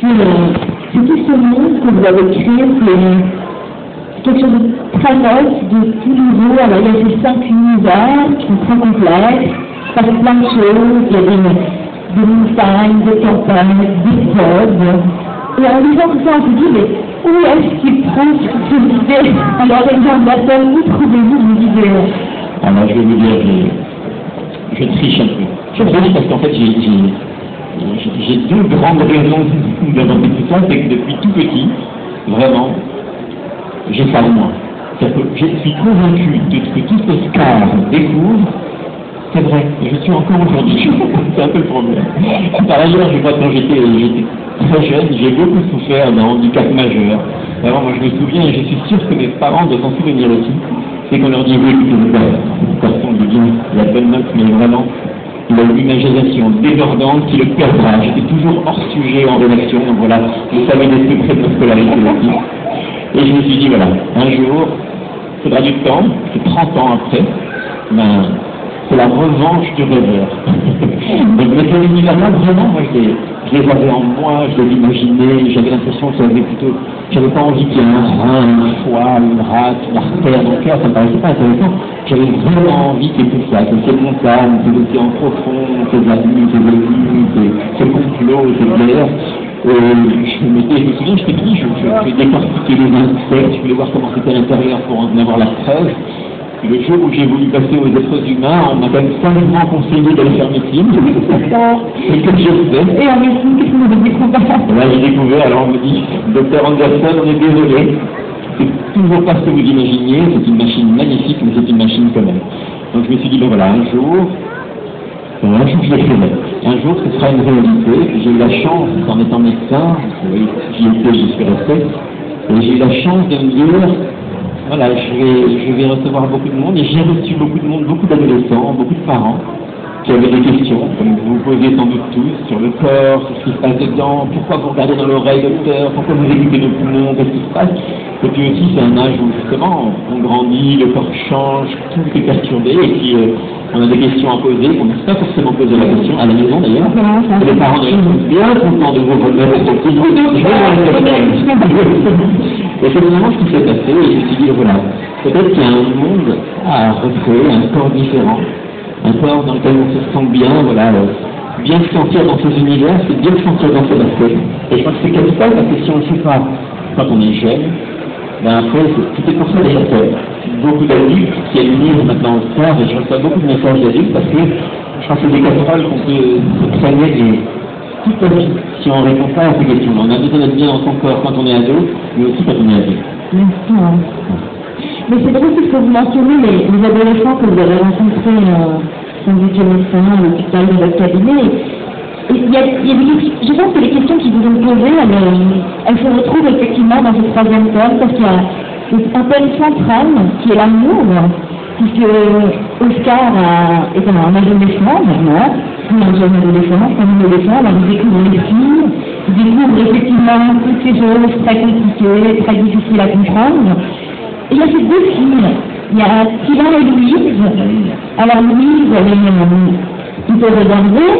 c'est tout ce monde que vous avez créé, c'est quelque chose de très neuf, de tout nouveau. Alors il y a ces 5 univers qui sont très complexes, ça fait plein de choses, il y a des montagnes, des campagnes, des pods. Et en lisant tout ça, on se dit, mais où est-ce qu'il prend ces idées? Alors, exemple d'appel, où trouvez-vous vos idées? Alors, je vais vous dire, je triche un peu. Je triche parce qu'en fait, j'ai 2 grandes raisons d'inventer tout ça. C'est que depuis tout petit, vraiment, j'ai ça en moi. C'est-à-dire que je suis convaincu de ce que tout Oscar découvre. C'est vrai, je suis encore aujourd'hui. C'est un peu le problème. Par ailleurs, je crois que quand j'étais très jeune, j'ai beaucoup souffert d'un handicap majeur. Alors moi je me souviens, et je suis sûr que mes parents doivent s'en souvenir aussi, c'est qu'on leur dit oui, ce garçon de bien, il a de bonnes notes, mais vraiment, il a une imagination débordante qui le perdra. J'étais toujours hors sujet en rédaction, donc voilà, vous savez des secrets de ma scolarité aussi. Et je me suis dit, voilà, un jour, il faudra du temps, c'est 30 ans après, ben, c'est la revanche du rêveur. Donc, mais ces univers-là, vraiment, moi, je les avais en moi, je les imaginais, j'avais l'impression que j'avais pas envie qu'il y ait un rein, un foie, une rate, une artère dans le cœur, ça me paraissait pas intéressant. J'avais vraiment envie qu'il y ait tout ça, que ces montagnes, ces océans profonds, ces abus, ces églises, ces complots, ces guerres. Je me souviens, j'étais petit, je décortiquais les insectes, je voulais voir comment c'était à l'intérieur pour en avoir la preuve. Le jour où j'ai voulu passer aux êtres humains, on m'a quand même savamment conseillé d'aller faire médecine. Et que je faisais. Et en médecine, qu'est-ce que vous avez découvert? Là, j'ai découvert, alors on me dit, docteur Anderson, on est désolé. C'est toujours pas ce que vous imaginiez, c'est une machine magnifique, mais c'est une machine quand même. Donc je me suis dit, ben voilà, un jour je l'ai fait. Un jour, ce sera une réalité. J'ai eu la chance, en étant médecin, j'y étais, j'y suis resté, et j'ai eu la chance de me dire, voilà, je vais recevoir beaucoup de monde, et j'ai reçu beaucoup de monde, beaucoup d'adolescents, beaucoup de parents, qui avaient des questions, comme vous vous posez sans doute tous, sur le corps, sur ce qui se passe dedans, pourquoi vous regardez dans l'oreille, docteur, pourquoi vous écoutez nos poumons, qu'est-ce qui se passe? Et puis aussi, c'est un âge où justement, on grandit, le corps change, tout est perturbé, et puis on a des questions à poser, on n'a pas forcément posé la question, à la maison d'ailleurs, et les parents sont bien contents de vous remettre ce petit groupe. Et c'est vraiment ce qui s'est passé, et je me suis dit, voilà, peut-être qu'il y a un monde à recréer, un corps différent, un corps dans lequel on se sent bien, voilà, bien se sentir dans ces univers, c'est bien se sentir dans cet aspect. Et je crois que c'est capital parce que si on ne le fait pas quand on est jeune, ben après, c'était pour ça d'ailleurs que beaucoup d'adultes qui aiment lire maintenant au soir, et je reçois beaucoup de messages d'adultes parce que je crois que c'est des casseroles qu'on peut se traîner toute la vie si on ne répond pas à ces questions. On a besoin d'être bien dans son corps quand on est ado, mais aussi quand on est adulte. Mais c'est drôle que vous mentionnez les adolescents que vous avez rencontrés sans doute médecin à l'hôpital de votre cabinet. Je pense que les questions qui vous ont posées, elles se retrouvent effectivement dans ce 3e thème, parce qu'il y a un thème central qui est l'amour, puisque Oscar est un adolescent maintenant, un jeune adolescent, il découvre les filles, il découvre effectivement toutes ces choses très compliquées, très difficiles à comprendre. Et il y a ces 2 filles, il y a Sylvain et Louise. Alors Louise, elle est plutôt réservée,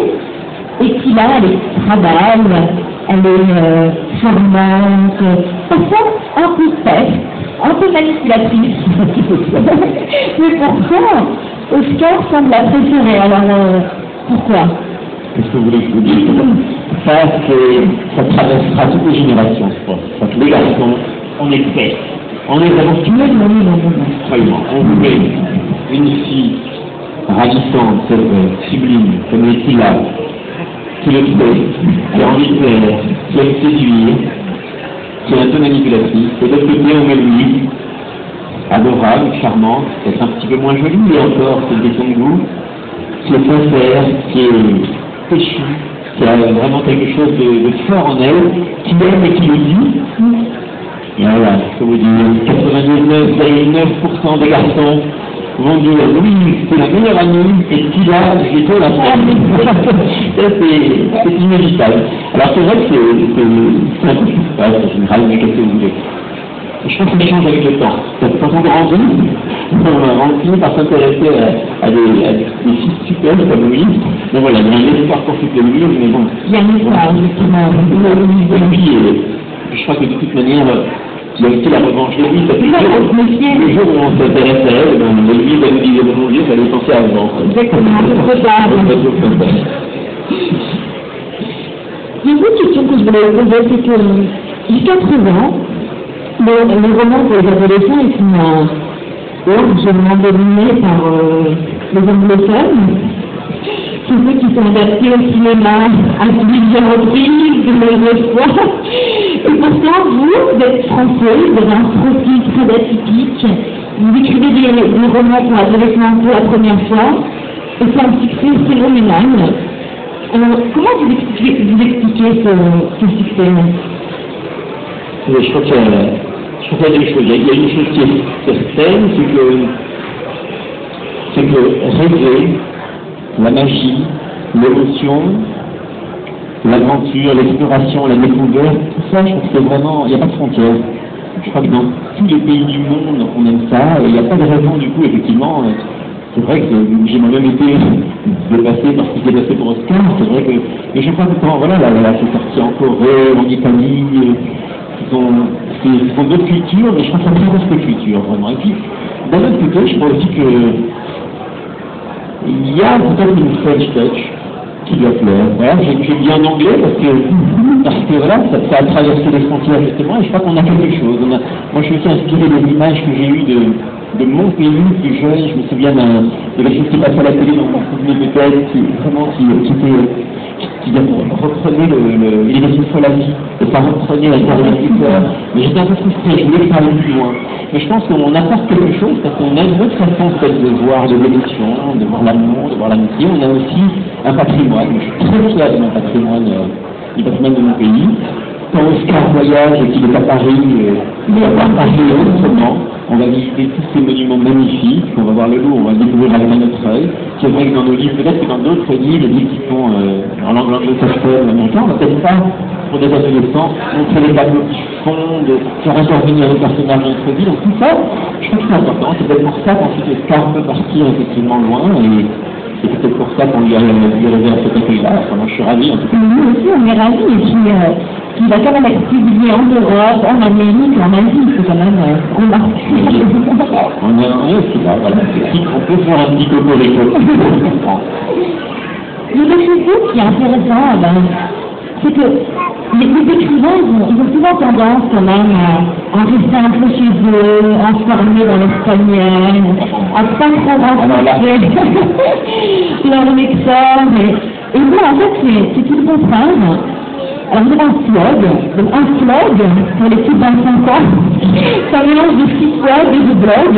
et Sylvain, elle est très belle, elle est charmante, parfois un peu peste, un peu manipulatrice. Mais pourquoi Oscar semble la préférer? Alors pourquoi? Qu'est-ce que vous voulez que je vous dise? Ça traversera toutes les générations, je pense. Les garçons, on est prêts. On est vraiment on voulait une fille ravissante, c'est vrai, sublime, comme les Tila, qui le fait, qui a envie de plaire, qui aime séduire, qui est un peu manipulatrice. Et de l'autre côté, on met Louise, adorable, charmante, peut-être un petit peu moins jolie, mais encore, c'est une question de goût, qui est sincère, qui est péchue, qui a vraiment quelque chose de fort en elle, qui aime et qui le dit. Et voilà, je peux vous dire, 99,9% des garçons vont dire oui, c'est la meilleure amie, et puis là, j'ai trop la famille. C'est inévitable. Alors c'est vrai que c'est un peu ce qui se passe en général, mais qu'est-ce que vous voulez? Je pense que ça change avec le temps. Quand on grandit, on finit par s'intéresser à des fils super comme Louis. Donc voilà, il y a un espoir pour toutes les Louis, mais bon. Il y a un espoir, justement. Et puis, je crois que de toute manière, il y a aussi la revanche de Louis. Le jour où on s'intéresse à elle, Louis va nous dire bonjour, ça allait penser avant. Exactement, c'est trop tard. Il y a une autre question que je voulais vous poser, c'est que jusqu'à présent, le roman pour les adolescents est largement dominé par les anglophones. C'est ceux qui sont adaptés au cinéma à plusieurs reprises, de nombreuses fois. Et pourtant, vous êtes français, vous avez un profil très atypique. Vous écrivez des romans pour adolescents pour la première fois, et c'est un succès phénoménal. Alors, comment vous expliquez ce succès? Je crois qu'il y a deux choses. Il y a une chose qui est certaine, c'est que rêver, la magie, l'émotion, l'aventure, l'exploration, la découverte, tout ça, je crois que c'est vraiment, il n'y a pas de frontières. Je crois que dans tous les pays du monde, on aime ça, et il n'y a pas de raison du coup, effectivement. C'est vrai que j'ai moi-même été dépassé par ce qui s'est passé pour Oscar, c'est vrai que, mais je crois que quand, voilà, c'est sorti en Corée, en Italie, ce sont d'autres cultures, mais je crois que ça traverse les cultures, vraiment. Et puis, d'un autre côté, je crois aussi que il y a peut-être une French touch qui doit plaire. Voilà, j'ai dit en anglais parce que voilà, ça a traversé les frontières justement, et je crois qu'on a quelque chose. Moi, je suis aussi inspiré des images que j'ai eues de mon pays plus jeune. Je me souviens de la chose qui passait à la télé, donc on se souvenait peut-être, qui reprenait il était une fois la vie, et ça reprenait la carrière du cœur. Mais j'étais un peu frustré, je voulais aller plus loin. Mais je pense qu'on apporte quelque chose parce qu'on a une autre façon peut-être de voir l'évolution, de voir l'amour, de voir l'amitié. On a aussi un patrimoine. Je suis très fier de mon patrimoine, du patrimoine de mon pays. Quand Oscar voyage et qu'il est à Paris, il va voir Paris autrement. On va visiter tous ces monuments magnifiques, on va voir le Louvre, on va le découvrir avec un autre œil. C'est vrai que dans nos livres, peut-être que dans d'autres livres, les livres qui sont en langue anglo-saxonne, américaine, on va peut-être pas, pour des adolescents, montrer les tableaux qui font, de faire intervenir les personnages de notre vie. Donc tout ça, je trouve que c'est important. C'est peut-être pour ça qu'ensuite Oscar peut partir effectivement loin, et c'est peut-être pour ça qu'on lui réserve cet accueil-là. Enfin, moi, je suis ravi en tout cas. Nous aussi, on est ravis, et puis il va quand même être publié en Europe, en Amérique, en Asie, c'est quand même remarqué. On est aussi là, voilà. On peut faire un petit cocorico. Il y a quelque chose qui est intéressant, c'est que les écrivains, ils ont souvent tendance quand même à rester un peu chez eux, à se former dans l'espagnol, à pas trop rencontrer leur lecteur. Et moi, en fait, c'est tout le contraire. Alors, vous avez un slog, donc un slog pour les plus de 25 ans, c'est un mélange de site web et de blog.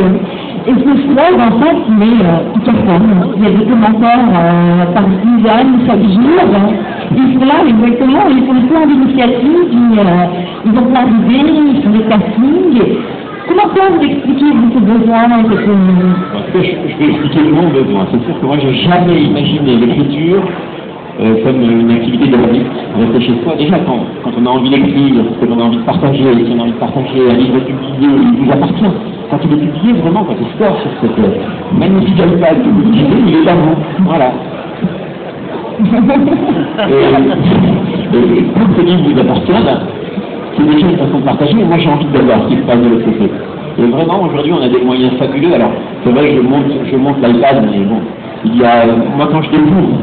Et ce slog, en fait, il cartonne. Il y a des commentaires par dizaines chaque jour. Ils sont là exactement, ils font plein d'initiatives, ils ont plein d'idées, ils font des castings. Comment vous expliquer ce besoin Je vais expliquer mon besoin. C'est sûr que moi, je n'ai jamais imaginé l'écriture comme une activité de la vie, rester chez soi. Déjà, quand on a envie d'écrire, que l'on a envie de partager, si on a envie de partager un livre publié, il vous appartient. Quand il est publié, vraiment, quand il sort sur cette magnifique iPad que vous utilisez, il est à vous. Voilà. Et quand ce livre vous appartient, c'est déjà une façon de partager, et moi j'ai envie de voir ce qui se passe de l'autre côté. Et vraiment, aujourd'hui, on a des moyens fabuleux. Alors, c'est vrai que je monte l'iPad, mais bon, moi quand je découvre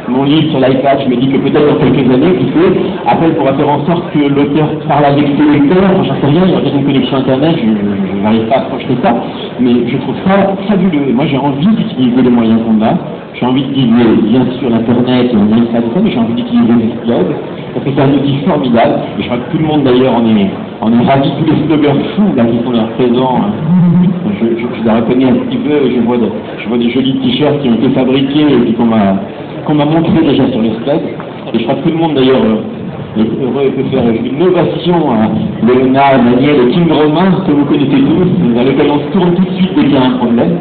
mon livre sur l'iPad, je me dis que peut-être dans quelques années, qui fait, Apple pourra faire en sorte que l'auteur parle avec ses lecteurs, j'en sais rien, il y aura peut-être une connexion Internet, je n'arrive pas à projeter ça, mais je trouve ça fabuleux. Moi j'ai envie d'utiliser les moyens qu'on a, j'ai envie d'utiliser bien sûr l'Internet, mais j'ai envie d'utiliser les blogs, parce que c'est un outil formidable, et je crois que tout le monde d'ailleurs en est ravi, tous les blogueurs fous là qui sont là présents, je les reconnais un petit peu, je vois des jolis t-shirts qui ont été fabriqués et puis qu'on m'a montré déjà sur le site, et je crois que tout le monde d'ailleurs est heureux et peut faire une ovation à Léonard, Daniel et King Romain, que vous connaissez tous, dans lequel on se tourne tout de suite dès qu'il y a un problème.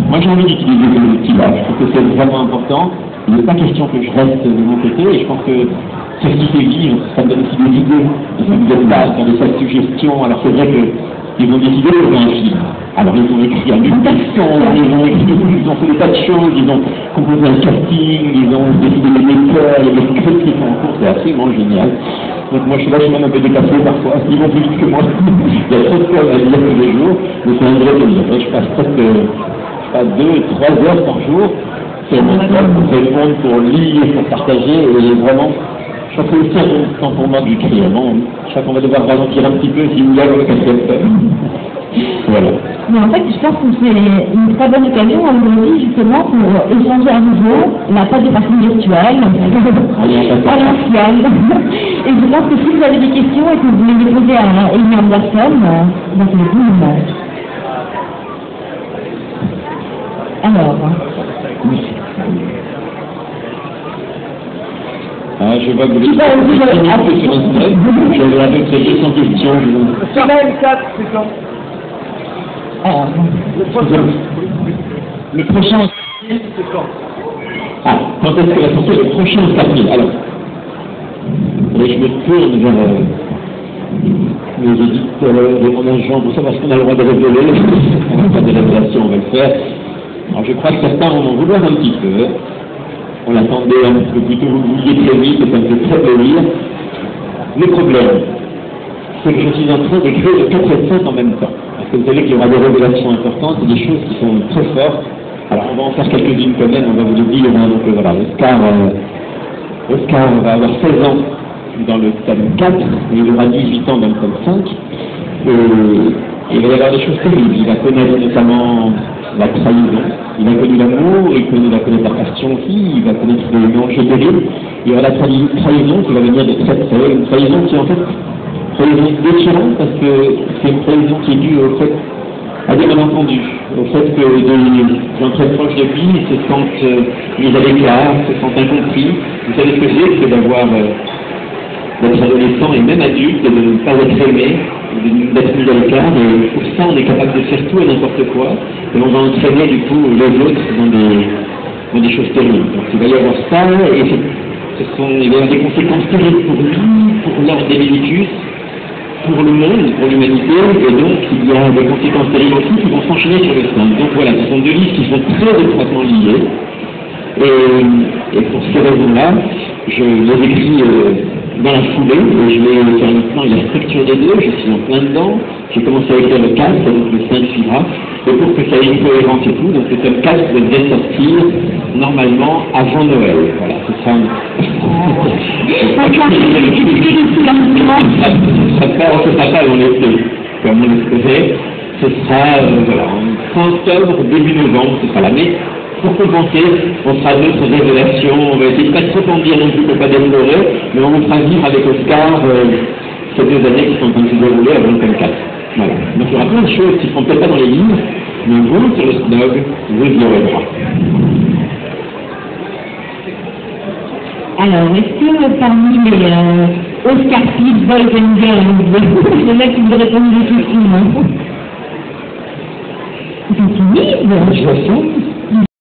Moi j'ai envie d'utiliser ces outils-là, je trouve que c'est vraiment important. Il n'est pas question que je reste de mon côté, et je pense que c'est ce qui fait vivre, ça me donne aussi des idées. Si vous êtes là, faire des suggestions, alors c'est vrai que ils ont décidé de faire un film. Alors ils ont écrit un mutation, ils ont fait des tas de choses, ils ont composé un casting, ils ont décidé des décors, il y a des scripts qui sont en cours, c'est absolument génial. Donc moi je suis là, je suis même un peu décapé parfois, ils vont plus vite que moi. Il y a trop de choses à lire tous les jours, mais c'est un vrai plaisir. Je passe presque 2-3 heures par jour sur mon site pour répondre, pour lire, pour partager, et vraiment, je crois que c'est aussi un temps pour moi du cri. Je crois qu'on va devoir ralentir un petit peu si vous voulez le quatrième thème. Voilà. Mais en fait, je pense que c'est une très bonne occasion aujourd'hui justement pour échanger à nouveau, là pas de façon virtuelle, à l'ancienne. Et je pense que si vous avez des questions et que vous voulez les poser à Amy Anderson, donc le boom. Alors. Ah, je vois que vous êtes un peu sur un stress. J'avais à peu près 200 questions. Carrel 4, c'est quand? Alors. Le prochain. C'est quand? Ah, quand est-ce que la sortie le prochain Oscar-Film? Alors, je me tourne vers les éditeurs et mon agent pour savoir ce qu'on a le droit de révéler. On va faire des révélations, on va le faire. Alors, je crois que certains vont en vouloir un petit peu. On l'attendait un peu plus tôt, vous le vouliez très vite, et ça me fait très plaisir. Le problème, c'est que je suis en train d'écrire le 4 et 5 en même temps. Parce que vous savez qu'il y aura des révélations importantes et des choses qui sont très fortes. Alors on va en faire quelques-unes quand même, on va vous le dire. Donc voilà, Oscar va avoir 16 ans dans le tome 4, et il aura 18 ans dans le tome 5. Et il va y avoir des choses terribles. Il va connaître notamment la trahison. Il a connu l'amour, il va connaître la passion aussi, il va connaître les dangers terribles. Il y aura la trahison qui va venir de très près, une trahison qui est en fait trahison déchirante parce que c'est une trahison qui est due au fait à des malentendus, au fait que des gens très proches de lui se sentent mis à l'écart, se sentent incompris. Vous savez ce que c'est d'être adolescent et même adulte, et de ne pas être aimé, d'être mis à l'écart, et pour ça on est capable de faire tout et n'importe quoi, et on va entraîner du coup les autres dans des choses terribles. Donc il va y avoir ça, et il va y avoir des conséquences terribles pour lui, pour l'ordre des Médicus, pour le monde, pour l'humanité, et donc il y a des conséquences terribles aussi qui vont s'enchaîner sur le 5. Donc voilà, ce sont deux livres qui sont très étroitement liés, et pour ces raisons-là, je les écris dans la foulée, et je vais faire maintenant la structure des deux, je suis en plein dedans, j'ai commencé à écrire le 4, donc le 5 suivra, et pour que ça ait une cohérence et tout, donc le tome 4 devrait sortir normalement avant Noël. Voilà, ce sera ça sera pas dans l'été, comme on l'espérait, ce sera voilà, en fin octobre, début novembre, ce sera l'année. Pour compenser, on fera d'autres révélations, on va essayer de pas trop en dire non plus pour pas déplorer, mais on vous fera vivre avec Oscar ces 2 années qui sont en train de se dérouler avant le tome 4. Voilà. Donc il y aura plein de choses qui ne seront peut-être pas dans les livres, mais vous, sur le blog, vous y aurez droit. Alors, est-ce que parmi les Oscar Peak, Boys and Girls, il y en a qui vous répondent de tout le monde? C'est timide. Je vois ça.